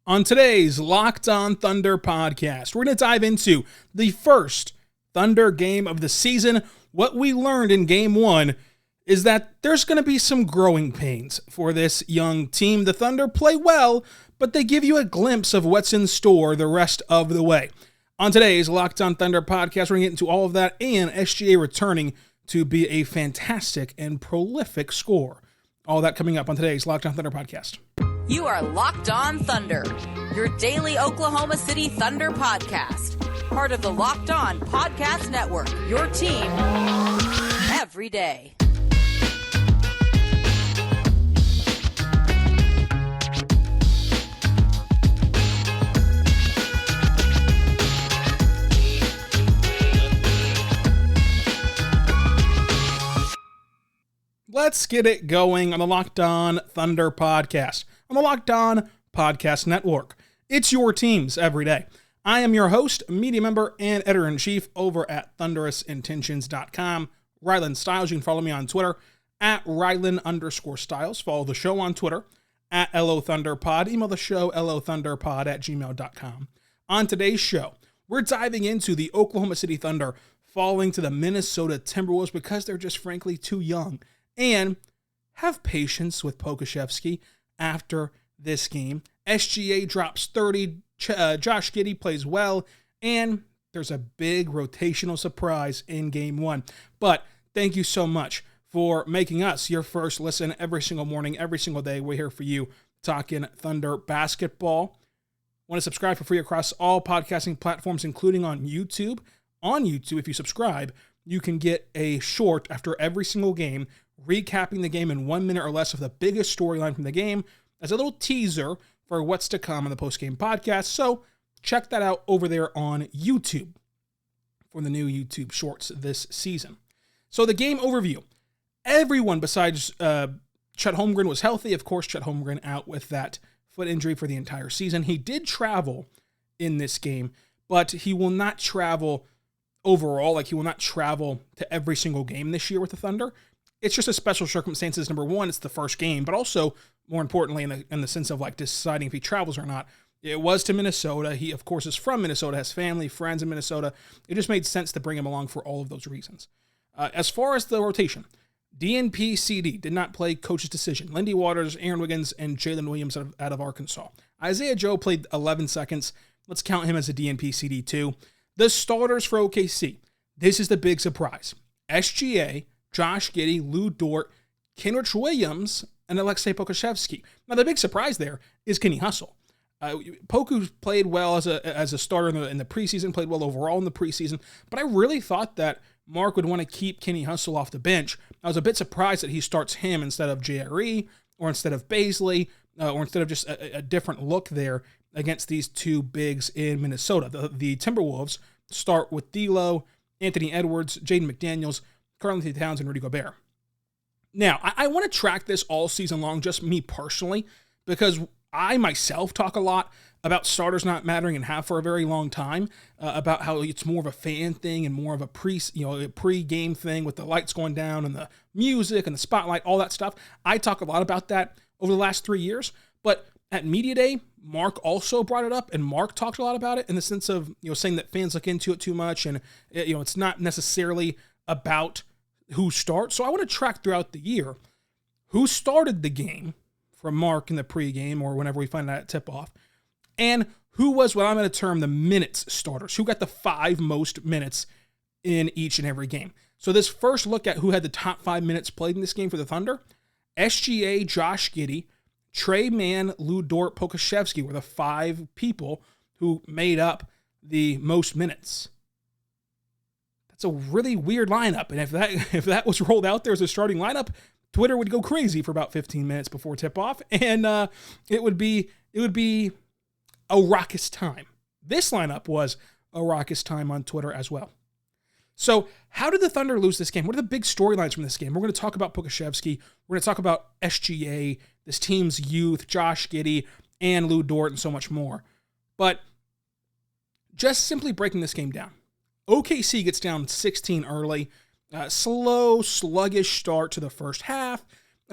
On today's Locked On Thunder podcast, we're going to dive into the first Thunder game of the season. What we learned in game one is that there's going to be some growing pains for this young team. The Thunder play well, but they give you a glimpse of what's in store the rest of the way. On today's Locked On Thunder podcast, we're going to get into all of that and SGA returning to be a fantastic and prolific scorer. All that coming up on today's Locked On Thunder podcast. You are Locked On Thunder, your daily Oklahoma City Thunder podcast. Part of the Locked On Podcast Network, your team every day. Let's get it going on the Locked On Thunder podcast, on the Locked On Podcast Network. It's your teams every day. I am your host, media member, and editor-in-chief over at thunderousintentions.com, Rylan Stiles. You can follow me on Twitter at Rylan_Stiles. Follow the show on Twitter at LOThunderPod. Email the show, LOThunderPod@gmail.com. On today's show, we're diving into the Oklahoma City Thunder falling to the Minnesota Timberwolves because they're just frankly too young. And have patience with Pokusevski after this game. SGA drops 30. Josh Giddey plays well. And there's a big rotational surprise in game one. But thank you so much for making us your first listen every single morning, every single day. We're here for you talking Thunder basketball. Want to subscribe for free across all podcasting platforms, including on YouTube. On YouTube, if you subscribe, you can get a short after every single game, recapping the game in 1 minute or less of the biggest storyline from the game as a little teaser for what's to come on the post-game podcast. So check that out over there on YouTube for the new YouTube shorts this season. So the game overview. Everyone besides Chet Holmgren was healthy. Of course, Chet Holmgren out with that foot injury for the entire season. He did travel in this game, but he will not travel overall. He will not travel to every single game this year with the Thunder. It's just a special circumstances. Number one, it's the first game, but also, more importantly, in the sense of deciding if he travels or not, it was to Minnesota. He, of course, is from Minnesota, has family, friends in Minnesota. It just made sense to bring him along for all of those reasons. As far as the rotation, DNP CD did not play, coach's decision. Lindy Waters, Aaron Wiggins, and Jalen Williams out of Arkansas. Isaiah Joe played 11 seconds. Let's count him as a DNP CD too. The starters for OKC. This is the big surprise. SGA, Josh Giddey, Lou Dort, Kenrich Williams, and Aleksej Pokusevski. Now, the big surprise there is Kenny Hustle. Poku played well as a starter in the preseason, played well overall in the preseason, but I really thought that Mark would want to keep Kenny Hustle off the bench. I was a bit surprised that he starts him instead of JRE, or instead of Baisley, or instead of just a different look there against these two bigs in Minnesota. The Timberwolves start with D'Lo, Anthony Edwards, Jaden McDaniels, Karl-Anthony Towns, and Rudy Gobert. Now, I want to track this all season long, just me personally, because I myself talk a lot about starters not mattering and have for a very long time, about how it's more of a fan thing and more of a pre-game thing with the lights going down and the music and the spotlight, all that stuff. I talk a lot about that over the last 3 years, but at Media Day, Mark also brought it up, and Mark talked a lot about it in the sense of saying that fans look into it too much, and it's not necessarily about who starts. So I want to track throughout the year who started the game from Mark in the pregame or whenever we find out at tip-off, and who was what I'm going to term the minutes starters, who got the 5 most minutes in each and every game. So this first look at who had the top 5 minutes played in this game for the Thunder, SGA, Josh Giddey, Trey Mann, Lou Dort, Pokusevski were the 5 people who made up the most minutes. That's a really weird lineup, and if that was rolled out there as a starting lineup, Twitter would go crazy for about 15 minutes before tip-off, and it would be a raucous time. This lineup was a raucous time on Twitter as well. So how did the Thunder lose this game? What are the big storylines from this game? We're going to talk about Pokusevski. We're going to talk about SGA, this team's youth, Josh Giddey, and Lou Dort, and so much more. But just simply breaking this game down. OKC gets down 16 early. Slow, sluggish start to the first half.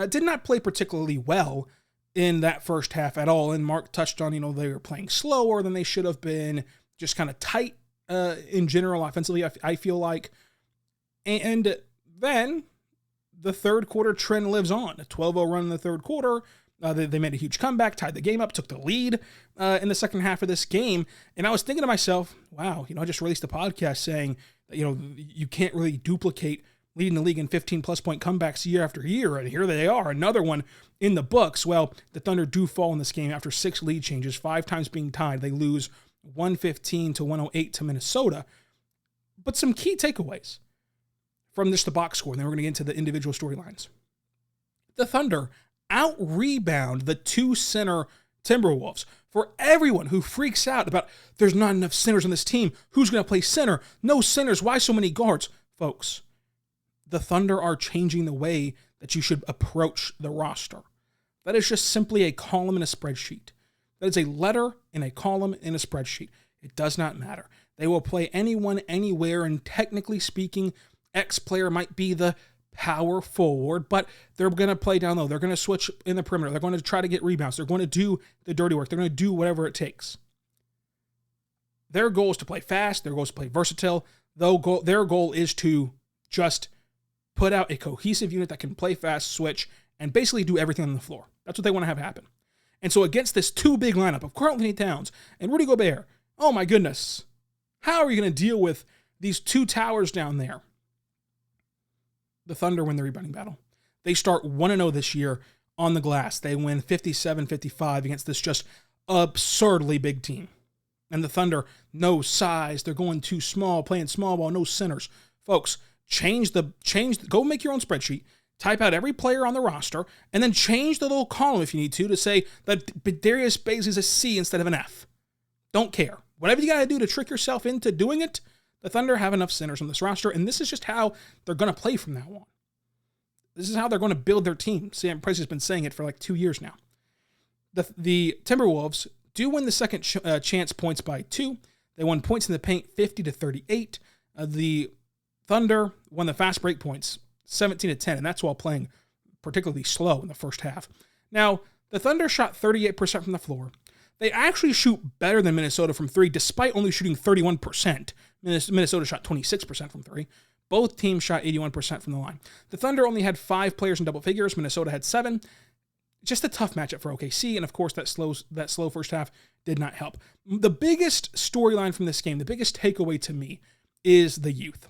Did not play particularly well in that first half at all. And Mark touched on, they were playing slower than they should have been, just kind of tight in general offensively, I feel like. And then the third quarter trend lives on. A 12-0 run in the third quarter. They made a huge comeback, tied the game up, took the lead in the second half of this game. And I was thinking to myself, wow, I just released a podcast saying that, you can't really duplicate leading the league in 15-plus point comebacks year after year. And here they are, another one in the books. Well, the Thunder do fall in this game after 6 lead changes, 5 times being tied. They lose 115 to 108 to Minnesota. But some key takeaways from just the box score, and then we're going to get into the individual storylines. The Thunder out-rebound the 2-center Timberwolves. For everyone who freaks out about there's not enough centers on this team, who's going to play center? No centers, why so many guards? Folks, the Thunder are changing the way that you should approach the roster. That is just simply a column in a spreadsheet. That is a letter in a column in a spreadsheet. It does not matter. They will play anyone, anywhere, and technically speaking, X player might be the power forward, but they're going to play down low. They're going to switch in the perimeter. They're going to try to get rebounds. They're going to do the dirty work. They're going to do whatever it takes. Their goal is to play fast. Their goal is to play versatile. Their goal is to just put out a cohesive unit that can play fast, switch, and basically do everything on the floor. That's what they want to have happen. And so against this 2 big lineup of Karl-Anthony Towns and Rudy Gobert, oh my goodness, how are you going to deal with these 2 towers down there? The Thunder win the rebounding battle. They start 1-0 this year on the glass. They win 57-55 against this just absurdly big team. And the Thunder, no size. They're going too small, playing small ball, no centers. Folks, go make your own spreadsheet, type out every player on the roster, and then change the little column if you need to say that Darius Bays is a C instead of an F. Don't care. Whatever you got to do to trick yourself into doing it, the Thunder have enough centers on this roster, and this is just how they're going to play from now on. This is how they're going to build their team. Sam Price has been saying it for like 2 years now. The Timberwolves do win the second chance points by 2. They won points in the paint 50-38. The Thunder won the fast break points 17-10, and that's while playing particularly slow in the first half. Now, the Thunder shot 38% from the floor. They actually shoot better than Minnesota from 3, despite only shooting 31%. Minnesota shot 26% from 3. Both teams shot 81% from the line. The Thunder only had 5 players in double figures. Minnesota had 7. Just a tough matchup for OKC, and of course that slow first half did not help. The biggest storyline from this game, the biggest takeaway to me, is the youth.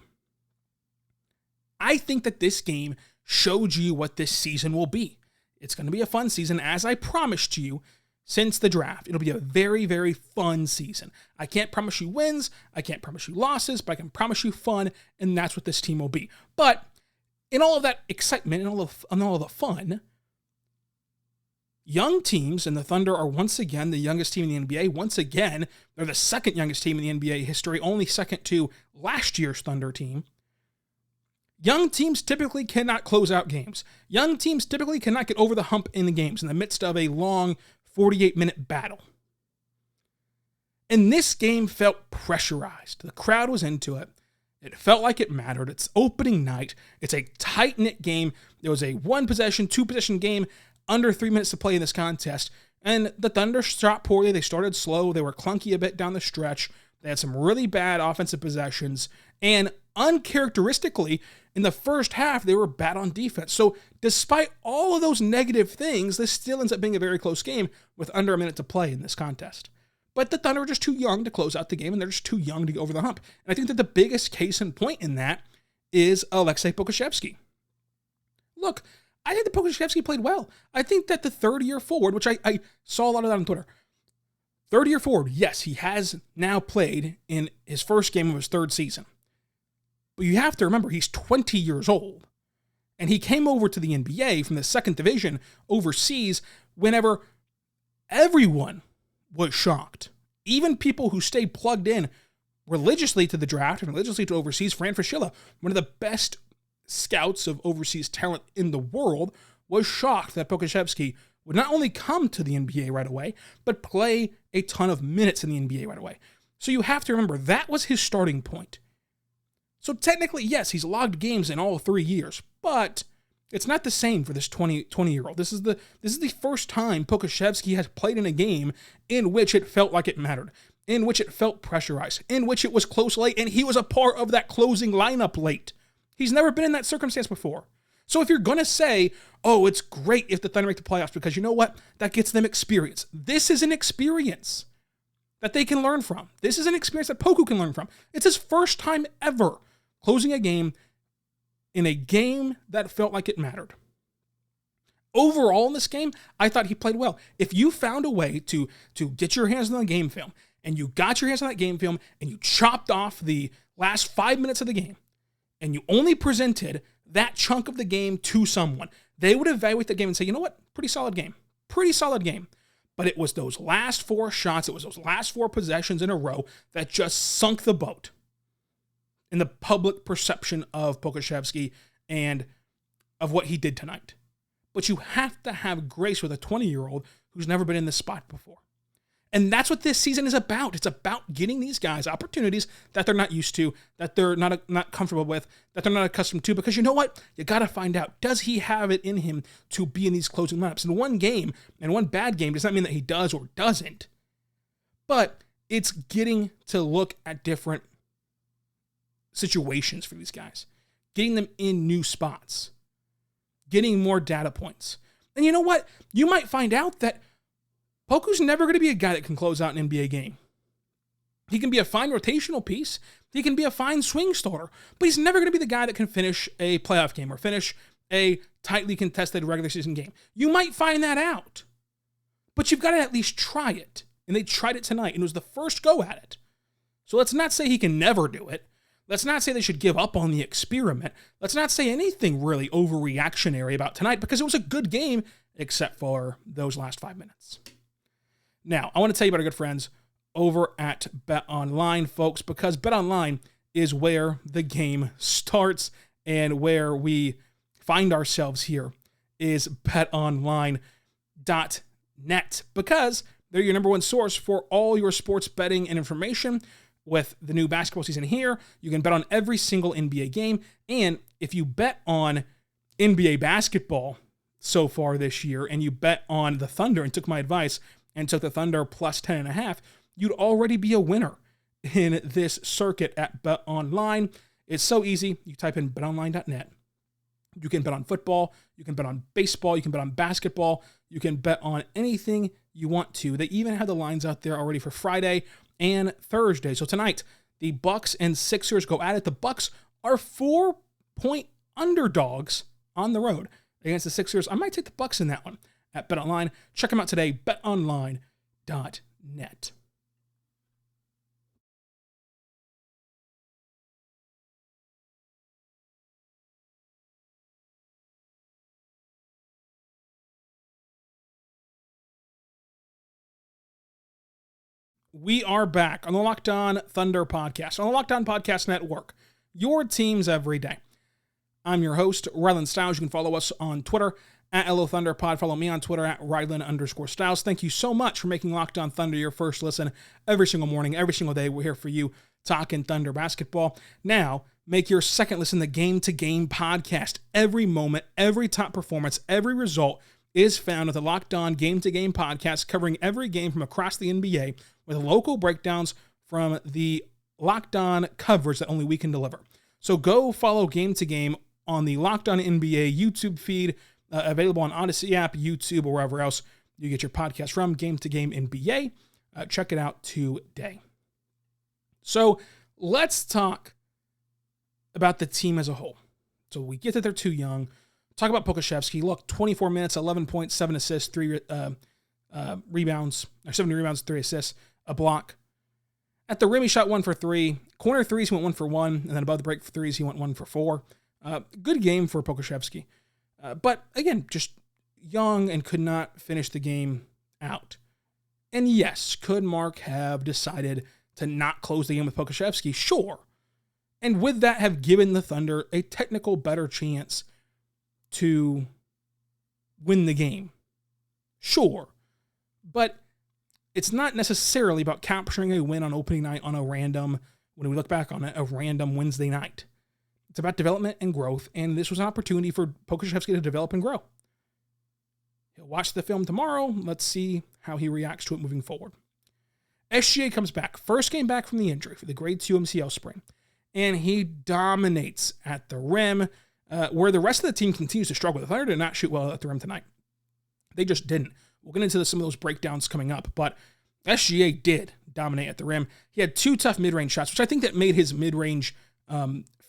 I think that this game showed you what this season will be. It's going to be a fun season, as I promised you since the draft. It'll be a very, very fun season. I can't promise you wins, I can't promise you losses, but I can promise you fun, and that's what this team will be. But in all of that excitement and all of the fun, young teams, and the Thunder are once again the youngest team in the NBA. Once again, they're the second youngest team in the NBA history, only second to last year's Thunder team. Young teams typically cannot close out games. Young teams typically cannot get over the hump in the games in the midst of a long 48-minute battle. And this game felt pressurized. The crowd was into it. It felt like it mattered. It's opening night. It's a tight-knit game. There was a 1-possession, 2-possession game, under 3 minutes to play in this contest. And the Thunder shot poorly. They started slow. They were clunky a bit down the stretch. They had some really bad offensive possessions. And uncharacteristically, in the first half, they were bad on defense. So despite all of those negative things, this still ends up being a very close game with under a minute to play in this contest. But the Thunder are just too young to close out the game, and they're just too young to get over the hump. And I think that the biggest case in point in that is Aleksej Pokusevski. Look, I think that Pokusevski played well. I think that the third-year forward, which I saw a lot of that on Twitter, third-year forward, yes, he has now played in his first game of his third season. But you have to remember, he's 20 years old. And he came over to the NBA from the second division overseas whenever everyone was shocked. Even people who stayed plugged in religiously to the draft and religiously to overseas. Fran Fraschilla, one of the best scouts of overseas talent in the world, was shocked that Pokusevski would not only come to the NBA right away, but play a ton of minutes in the NBA right away. So you have to remember, that was his starting point. So technically, yes, he's logged games in all 3 years, but It's not the same for this 20-year-old. This is the first time Pokusevski has played in a game in which it felt like it mattered, in which it felt pressurized, in which it was close late, and he was a part of that closing lineup late. He's never been in that circumstance before. So if you're going to say, oh, it's great if the Thunder make the playoffs because you know what? That gets them experience. This is an experience that they can learn from. This is an experience that Poku can learn from. It's his first time ever closing a game in a game that felt like it mattered. Overall in this game, I thought he played well. If you found a way to get your hands on the game film, and you got your hands on that game film, and you chopped off the last 5 minutes of the game, and you only presented that chunk of the game to someone, they would evaluate the game and say, you know what? Pretty solid game. Pretty solid game. But it was those last 4 shots, it was those last 4 possessions in a row that just sunk the boat in the public perception of Pokusevski and of what he did tonight. But you have to have grace with a 20-year-old who's never been in this spot before. And that's what this season is about. It's about getting these guys opportunities that they're not used to, that they're not comfortable with, that they're not accustomed to. Because you know what? You got to find out, does he have it in him to be in these closing lineups? And one game and one bad game does not mean that he does or doesn't. But it's getting to look at different situations for these guys, getting them in new spots, getting more data points. And you know what? You might find out that Poku's never going to be a guy that can close out an NBA game. He can be a fine rotational piece. He can be a fine swing starter, but he's never going to be the guy that can finish a playoff game or finish a tightly contested regular season game. You might find that out, but you've got to at least try it. And they tried it tonight, and it was the first go at it. So let's not say he can never do it. Let's not say they should give up on the experiment. Let's not say anything really overreactionary about tonight because it was a good game, except for those last 5 minutes. Now, I want to tell you about our good friends over at BetOnline, folks, because BetOnline is where the game starts and where we find ourselves here is betonline.net because they're your number one source for all your sports betting and information. With the new basketball season here, you can bet on every single NBA game. And if you bet on NBA basketball so far this year and you bet on the Thunder and took my advice and took the Thunder plus 10.5, you'd already be a winner in this circuit at BetOnline. It's so easy. You type in betonline.net. You can bet on football. You can bet on baseball. You can bet on basketball. You can bet on anything you want to. They even have the lines out there already for Friday and Thursday. So tonight, the Bucks and Sixers go at it. The Bucks are 4-point underdogs on the road against the Sixers. I might take the Bucks in that one at BetOnline. Check them out today, betonline.net. We are back on the Locked On Thunder podcast, on the Locked On Podcast Network, your teams every day. I'm your host, Rylan Stiles. You can follow us on Twitter at LOThunderPod. Follow me on Twitter at Rylan_Stiles. Thank you so much for making Locked On Thunder your first listen every single morning, every single day. We're here for you talking Thunder basketball. Now, make your second listen the Game to Game podcast. Every moment, every top performance, every result is found at the Locked On Game to Game podcast, covering every game from across the NBA with local breakdowns from the Locked On coverage that only we can deliver. So go follow Game to Game on the Locked On NBA YouTube feed, available on Odyssey app, YouTube, or wherever else you get your podcast from. Game to Game NBA. Check it out today. So let's talk about the team as a whole. So we get that they're too young. Talk about Pokusevski. Look, 24 minutes, 11 points, 7 assists, 3 rebounds, or 7 rebounds, 3 assists, a block. At the rim, he shot 1 for 3. Corner threes, he went 1 for 1. And then above the break for threes, he went 1 for 4. Good game for Pokusevski. But again, just young and could not finish the game out. And yes, could Mark have decided to not close the game with Pokusevski? Sure. And with that, have given the Thunder a technical better chance to win the game. Sure. But it's not necessarily about capturing a win on opening night on a random, when we look back on it, a random Wednesday night. It's about development and growth, and this was an opportunity for Pokusevski to develop and grow. He'll watch the film tomorrow. Let's see how he reacts to it moving forward. SGA comes back. First game back from the injury for the grade 2 MCL sprain. And he dominates at the rim, where the rest of the team continues to struggle. The Thunder did not shoot well at the rim tonight. They just didn't. We'll get into some of those breakdowns coming up, but SGA did dominate at the rim. He had 2 tough mid-range shots, which I think that made his mid-range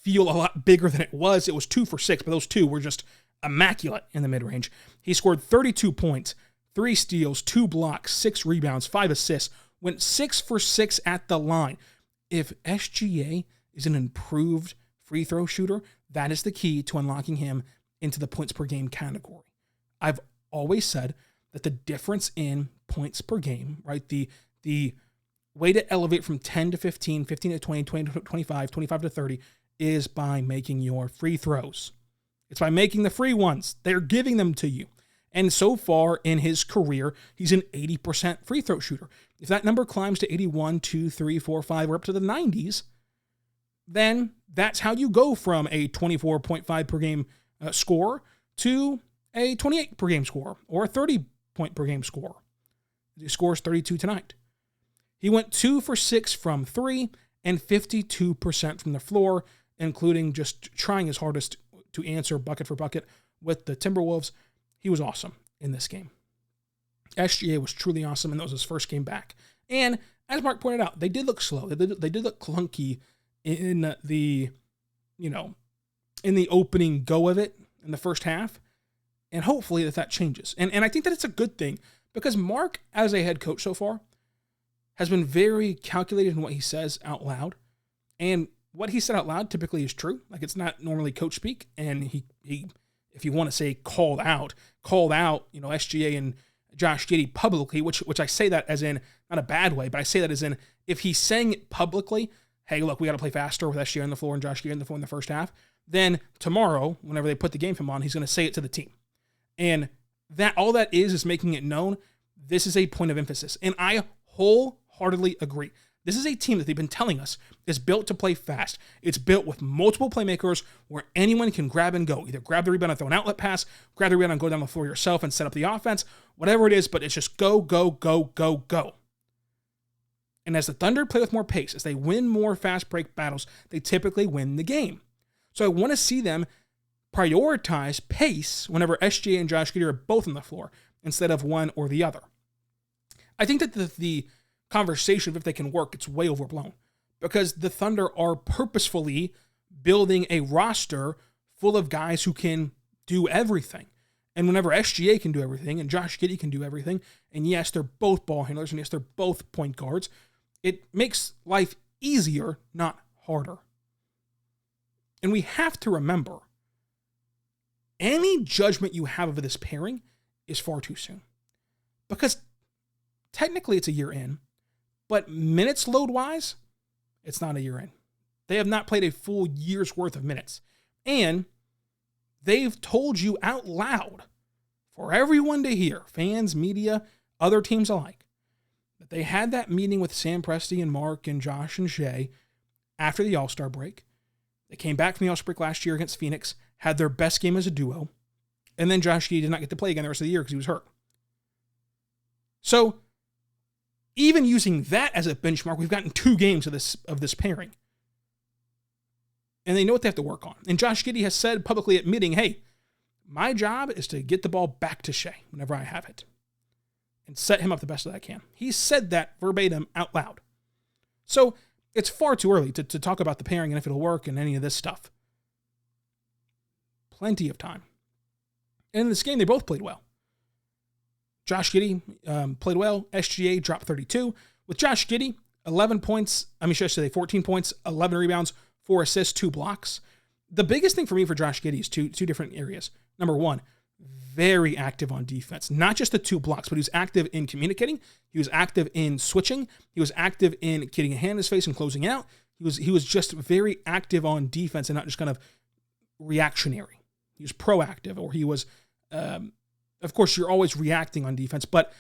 feel a lot bigger than it was. It was 2 for 6, but those 2 were just immaculate in the mid-range. He scored 32 points, 3 steals, 2 blocks, 6 rebounds, 5 assists, went 6 for 6 at the line. If SGA is an improved free throw shooter, that is the key to unlocking him into the points per game category. I've always said that the difference in points per game, right, the way to elevate from 10 to 15, 15 to 20, 20 to 25, 25 to 30 is by making your free throws. It's by making the free ones. They're giving them to you. And so far in his career, he's an 80% free throw shooter. If that number climbs to 81, 2, 3, 4, 5, or up to the 90s, then that's how you go from a 24.5 per game score to a 28 per game score or a 30 point per game score. He scores 32 tonight. He went 2 for 6 from 3 and 52% from the floor, including just trying his hardest to answer bucket for bucket with the Timberwolves. He was awesome in this game. SGA was truly awesome, and that was his first game back. And as Mark pointed out, they did look slow. They did look clunky in the, in the opening go of it in the first half. And hopefully that changes. And I think that it's a good thing because Mark, as a head coach so far, has been very calculated in what he says out loud. And what he said out loud typically is true. Like, it's not normally coach speak. And he if you want to say called out, SGA and Josh Giddey publicly, which I say that as in, not a bad way, but I say that as in, if he's saying it publicly, hey, look, we got to play faster with SGA on the floor and Josh Giddey on the floor in the first half, then tomorrow, whenever they put the game film on, he's going to say it to the team. And that all that is making it known this is a point of emphasis. And I wholeheartedly agree. This is a team that they've been telling us is built to play fast. It's built with multiple playmakers where anyone can grab and go. Either grab the rebound and throw an outlet pass, grab the rebound and go down the floor yourself and set up the offense, whatever it is, but it's just go, go, go, go, go. And as the Thunder play with more pace, as they win more fast break battles, they typically win the game. So I want to see them prioritize pace whenever SGA and Josh Giddey are both on the floor instead of one or the other. I think that the conversation of if they can work, it's way overblown because the Thunder are purposefully building a roster full of guys who can do everything. And whenever SGA can do everything and Josh Giddey can do everything, and yes, they're both ball handlers and yes, they're both point guards, it makes life easier, not harder. And we have to remember, any judgment you have of this pairing is far too soon. Because technically it's a year in, but minutes load-wise, it's not a year in. They have not played a full year's worth of minutes. And they've told you out loud, for everyone to hear, fans, media, other teams alike, that they had that meeting with Sam Presti and Mark and Josh and Shai after the All-Star break. They came back from the All-Star break last year against Phoenix, had their best game as a duo, and then Josh Giddey did not get to play again the rest of the year because he was hurt. So, even using that as a benchmark, we've gotten 2 games of this pairing. And they know what they have to work on. And Josh Giddey has said publicly admitting, hey, my job is to get the ball back to Shai whenever I have it and set him up the best that I can. He said that verbatim out loud. So it's far too early to talk about the pairing and if it'll work and any of this stuff. Plenty of time. And in this game, they both played well. Josh Giddey played well. SGA dropped 32. With Josh Giddey, 14 points, 11 rebounds, 4 assists, 2 blocks. The biggest thing for me for Josh Giddey is two different areas. Number one, very active on defense. Not just the 2 blocks, but he was active in communicating. He was active in switching. He was active in getting a hand in his face and closing out. He was just very active on defense and not just kind of reactionary. He was proactive, or he was... of course, you're always reacting on defense, but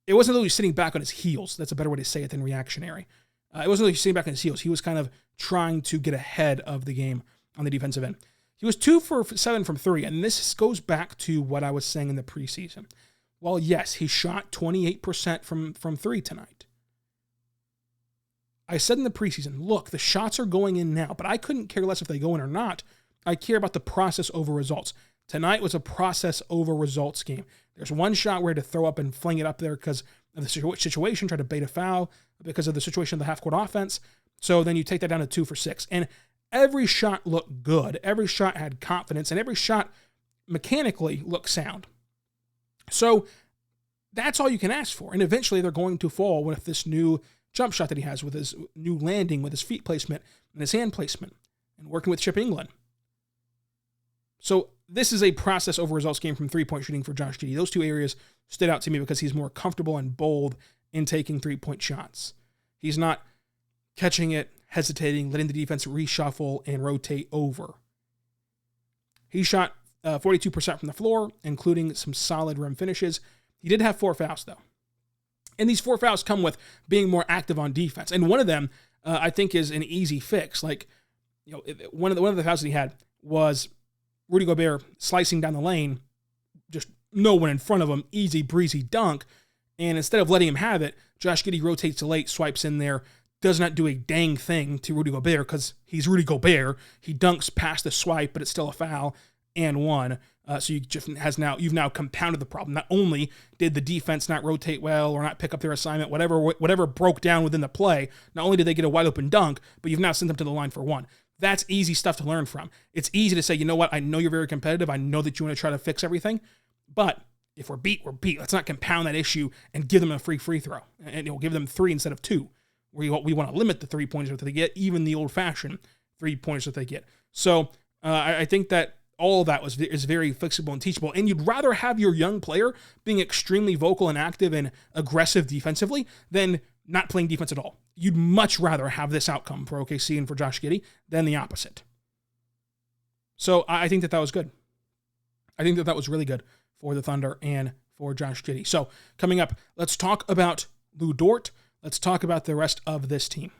it wasn't that he was sitting back on his heels. That's a better way to say it than reactionary. It wasn't that he was sitting back on his heels. He was kind of trying to get ahead of the game on the defensive end. He was 2 for 7 from 3, and this goes back to what I was saying in the preseason. Well, yes, he shot 28% from 3 tonight. I said in the preseason, look, the shots are going in now, but I couldn't care less if they go in or not. I care about the process over results. Tonight was a process over results game. There's one shot where he had to throw up and fling it up there because of the situation, try to bait a foul because of the situation of the half-court offense. So then you take that down to 2 for 6. And every shot looked good. Every shot had confidence, and every shot mechanically looked sound. So that's all you can ask for. And eventually they're going to fall with this new jump shot that he has, with his new landing, with his feet placement and his hand placement, and working with Chip England. So this is a process over results game from three-point shooting for Josh Giddey. Those two areas stood out to me because he's more comfortable and bold in taking three-point shots. He's not catching it, hesitating, letting the defense reshuffle and rotate over. He shot 42% from the floor, including some solid rim finishes. He did have 4 fouls, though. And these 4 fouls come with being more active on defense. And one of them, I think, is an easy fix. Like, you know, one of the fouls that he had was Rudy Gobert slicing down the lane, just no one in front of him, easy breezy dunk. And instead of letting him have it, Josh Giddey rotates to late, swipes in there, does not do a dang thing to Rudy Gobert because he's Rudy Gobert. He dunks past the swipe, but it's still a foul and one. So you've now compounded the problem. Not only did the defense not rotate well or not pick up their assignment, whatever broke down within the play, not only did they get a wide open dunk, but you've now sent them to the line for one. That's easy stuff to learn from. It's easy to say, you know what, I know you're very competitive. I know that you want to try to fix everything, but if we're beat, we're beat. Let's not compound that issue and give them a free throw. And give them 3 instead of 2. We want to limit the 3-pointers that they get, even the old-fashioned 3-pointers that they get. So I think that all of that is very flexible and teachable. And you'd rather have your young player being extremely vocal and active and aggressive defensively than not playing defense at all. You'd much rather have this outcome for OKC and for Josh Giddey than the opposite. So I think that was good. I think that was really good for the Thunder and for Josh Giddey. So coming up, let's talk about Lou Dort. Let's talk about the rest of this team.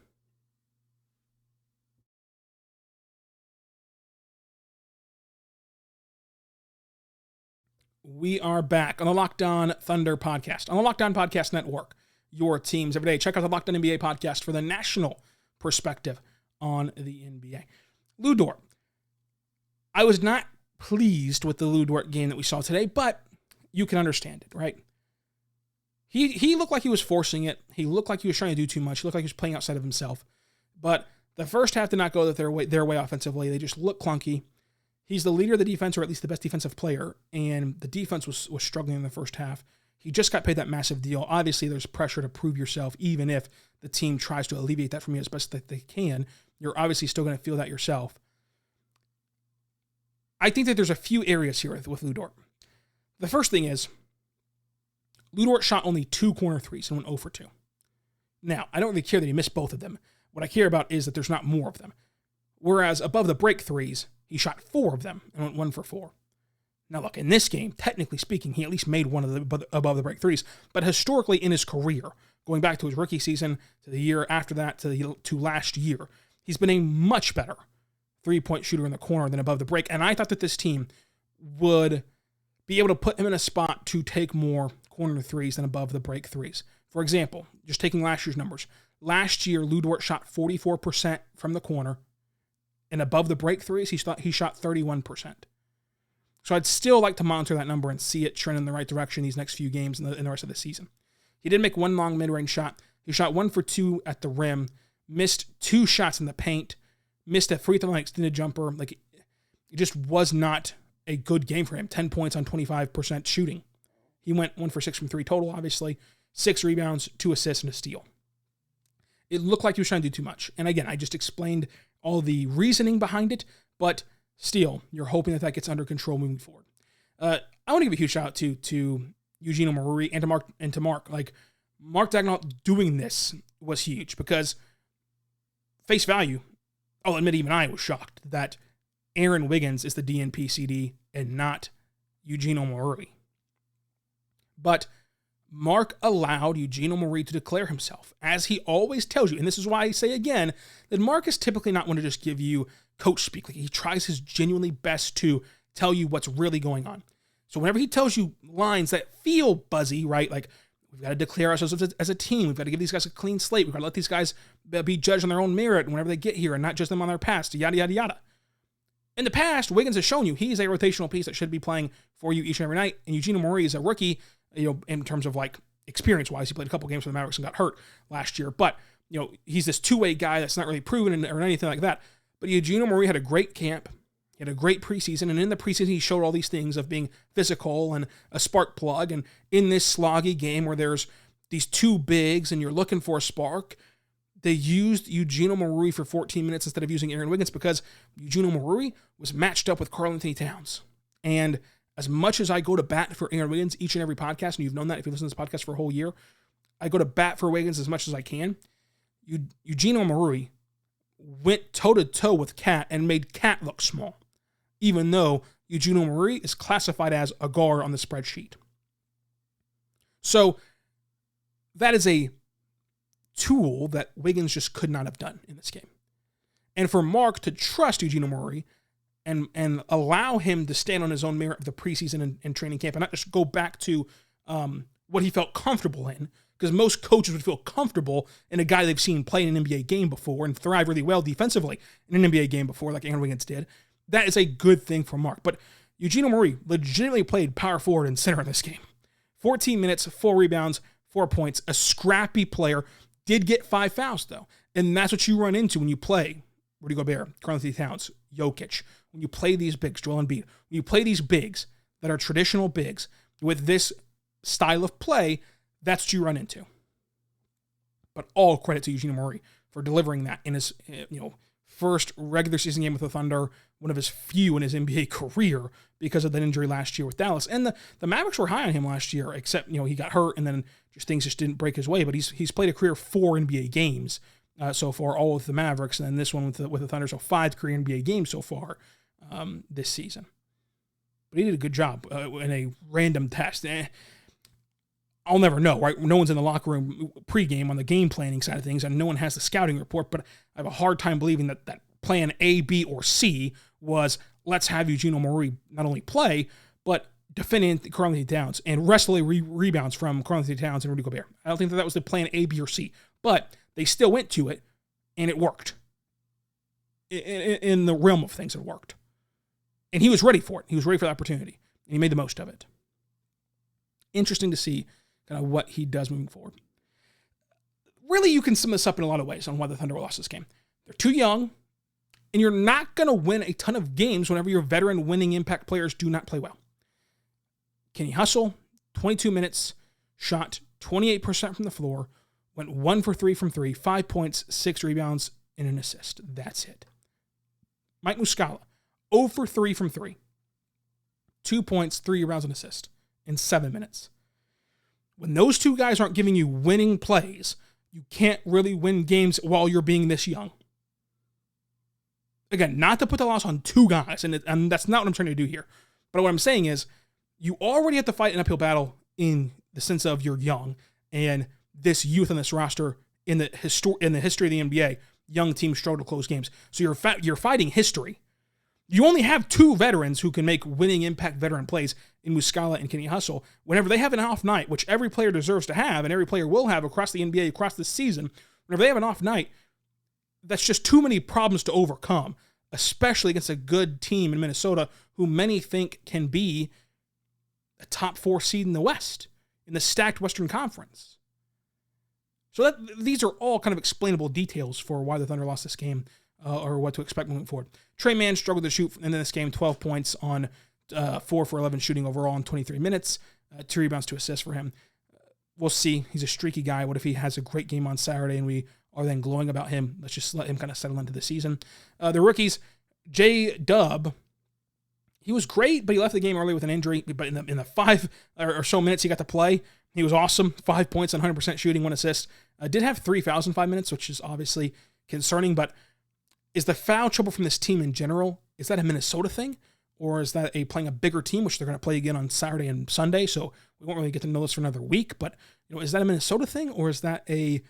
We are back on the Locked On Thunder podcast, on the Locked On Podcast Network, your teams every day. Check out the Locked On NBA podcast for the national perspective on the NBA. Lou Dort. I was not pleased with the Lou Dort game that we saw today, but you can understand it, right? He looked like he was forcing it. He looked like he was trying to do too much. He looked like he was playing outside of himself. But the first half did not go their way offensively. They just looked clunky. He's the leader of the defense, or at least the best defensive player, and the defense was struggling in the first half. He just got paid that massive deal. Obviously, there's pressure to prove yourself, even if the team tries to alleviate that from you as best that they can. You're obviously still going to feel that yourself. I think that there's a few areas here with Lou Dort. The first thing is, Lou Dort shot only 2 corner threes and went 0 for 2. Now, I don't really care that he missed both of them. What I care about is that there's not more of them. Whereas above the break threes, he shot 4 of them and went 1 for 4. Now look, in this game, technically speaking, he at least made one of the above the break threes. But historically in his career, going back to his rookie season, to the year after that, to last year, he's been a much better 3-point shooter in the corner than above the break. And I thought that this team would be able to put him in a spot to take more corner threes than above the break threes. For example, just taking last year's numbers. Last year, Lou Dort shot 44% from the corner, and above the break threes, he shot 31%. So I'd still like to monitor that number and see it trend in the right direction these next few games in the rest of the season. He did make one long mid-range shot. He shot 1 for 2 at the rim, missed 2 shots in the paint, missed a free throw line extended jumper. Like, it just was not a good game for him. 10 points on 25% shooting. He went 1 for 6 from 3 total, obviously. 6 rebounds, 2 assists, and a steal. It looked like he was trying to do too much. And again, I just explained all the reasoning behind it, but still, you're hoping that gets under control moving forward. I want to give a huge shout out to Eugene Omoruyi and to Mark. Like, Mark Daigneault doing this was huge because, face value, I'll admit even I was shocked that Aaron Wiggins is the DNP CD and not Eugene Omoruyi. But Mark allowed Eugene Omoruyi to declare himself, as he always tells you. And this is why I say again that Mark is typically not one to just give you coach speak. Like, he tries his genuinely best to tell you what's really going on. So whenever he tells you lines that feel buzzy, right? Like, we've got to declare ourselves as a team. We've got to give these guys a clean slate. We've got to let these guys be judged on their own merit whenever they get here and not just them on their past, yada, yada, yada. In the past, Wiggins has shown you he's a rotational piece that should be playing for you each and every night. And Eugene Omoruyi is a rookie, in terms of like experience-wise. He played a couple games for the Mavericks and got hurt last year. But, he's this two-way guy that's not really proven or anything like that. But Eugene Omoruyi had a great camp. He had a great preseason, and in the preseason, he showed all these things of being physical and a spark plug. And in this sloggy game where there's these two bigs and you're looking for a spark, they used Eugene Omoruyi for 14 minutes instead of using Aaron Wiggins because Eugene Omoruyi was matched up with Karl-Anthony Towns. And as much as I go to bat for Aaron Wiggins each and every podcast, and you've known that if you listen to this podcast for a whole year, I go to bat for Wiggins as much as I can. Eugene Omoruyi went toe-to-toe with Cat and made Cat look small, even though Eugene Omoruyi is classified as a guard on the spreadsheet. So that is a tool that Wiggins just could not have done in this game. And for Mark to trust Eugene Omoruyi and allow him to stand on his own merit of the preseason and training camp and not just go back to what he felt comfortable in, because most coaches would feel comfortable in a guy they've seen play in an NBA game before and thrive really well defensively in an NBA game before, like Aaron Wiggins did. That is a good thing for Mark. But Eugene Omoruyi legitimately played power forward and center in this game. 14 minutes, 4 rebounds, 4 points, a scrappy player. Did get 5 fouls, though. And that's what you run into when you play Rudy Gobert, Karl-Anthony Towns, Jokic. When you play these bigs, Joel Embiid. When you play these bigs that are traditional bigs with this style of play, that's what you run into. But all credit to Eugene Omoruyi for delivering that in his first regular season game with the Thunder, one of his few in his NBA career because of that injury last year with Dallas. And the Mavericks were high on him last year, except he got hurt and then things just didn't break his way. But he's played a career 4 NBA games so far, all with the Mavericks, and then this one with the Thunder. So 5 career NBA games so far this season. But he did a good job in a random test. I'll never know, right? No one's in the locker room pregame on the game planning side of things, and no one has the scouting report, but I have a hard time believing that plan A, B, or C was, let's have Eugene Omoruyi not only play, but defending Karl-Anthony Towns and wrestle rebounds from Karl-Anthony Towns and Rudy Gobert. I don't think that was the plan A, B, or C, but they still went to it, and it worked. In the realm of things, it worked. And he was ready for it. He was ready for the opportunity, and he made the most of it. Interesting to see kind of what he does moving forward. Really, you can sum this up in a lot of ways on why the Thunder lost this game. They're too young, and you're not going to win a ton of games whenever your veteran winning impact players do not play well. Kenny Hustle, 22 minutes, shot 28% from the floor, went 1 for 3 from 3, 5 points, 6 rebounds, and an assist. That's it. Mike Muscala, 0 for 3 from 3, 2 points, 3 rebounds, and assist in 7 minutes. When those two guys aren't giving you winning plays, you can't really win games while you're being this young. Again, not to put the loss on two guys, and that's not what I'm trying to do here. But what I'm saying is, you already have to fight an uphill battle in the sense of you're young, and this youth on this roster in the history of the NBA, young teams struggle to close games. So you're fighting history. You only have 2 veterans who can make winning impact veteran plays in Muscala and Kenny Hustle. Whenever they have an off night, which every player deserves to have, and every player will have across the NBA, across the season, whenever they have an off night, that's just too many problems to overcome, especially against a good team in Minnesota who many think can be a top 4 seed in the West, in the stacked Western Conference. So these are all kind of explainable details for why the Thunder lost this game, or what to expect moving forward. Trey Mann struggled to shoot in this game, 12 points on 4 for 11 shooting overall in 23 minutes, 2 rebounds, 2 assists for him. We'll see. He's a streaky guy. What if he has a great game on Saturday and we are then glowing about him? Let's just let him kind of settle into the season. The rookies, J-Dub, he was great, but he left the game early with an injury. But in the 5 or so minutes he got to play, he was awesome. 5 points on 100% shooting, 1 assist. Did have 3 fouls in 5 minutes, which is obviously concerning, but is the foul trouble from this team in general, is that a Minnesota thing? Or is that playing a bigger team, which they're going to play again on Saturday and Sunday? So We won't really get to know this for another week, but is that a Minnesota thing or is that a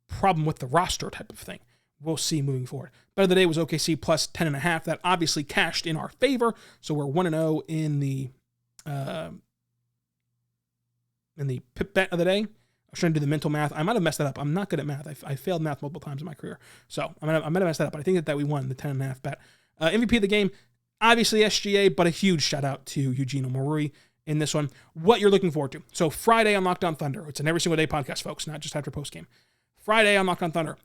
problem with the roster type of thing? We'll see moving forward. Bet of the day was OKC plus 10.5. That obviously cashed in our favor, so we're 1-0 in the pip bet of the day. I was trying to do the mental math. I might have messed that up. I'm not good at math. I failed math multiple times in my career, so I might have messed that up. But I think that we won the 10.5 bet. MVP of the game, obviously SGA, but a huge shout out to Eugene Omoruyi in this one. What you're looking forward to. So Friday on Locked On Thunder. It's an every single day podcast, folks, not just after postgame. Friday on Locked On Thunder.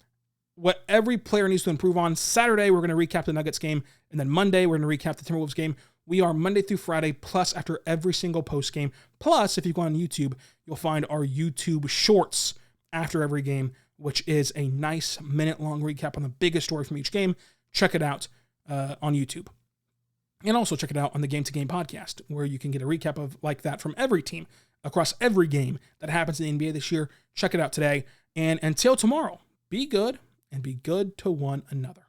What every player needs to improve on. Saturday, we're going to recap the Nuggets game. And then Monday, we're going to recap the Timberwolves game. We are Monday through Friday, plus after every single post game. Plus, if you go on YouTube, you'll find our YouTube shorts after every game, which is a nice minute-long recap on the biggest story from each game. Check it out on YouTube. And also check it out on the Game to Game podcast, where you can get a recap of like that from every team across every game that happens in the NBA this year. Check it out today. And until tomorrow, be good and be good to one another.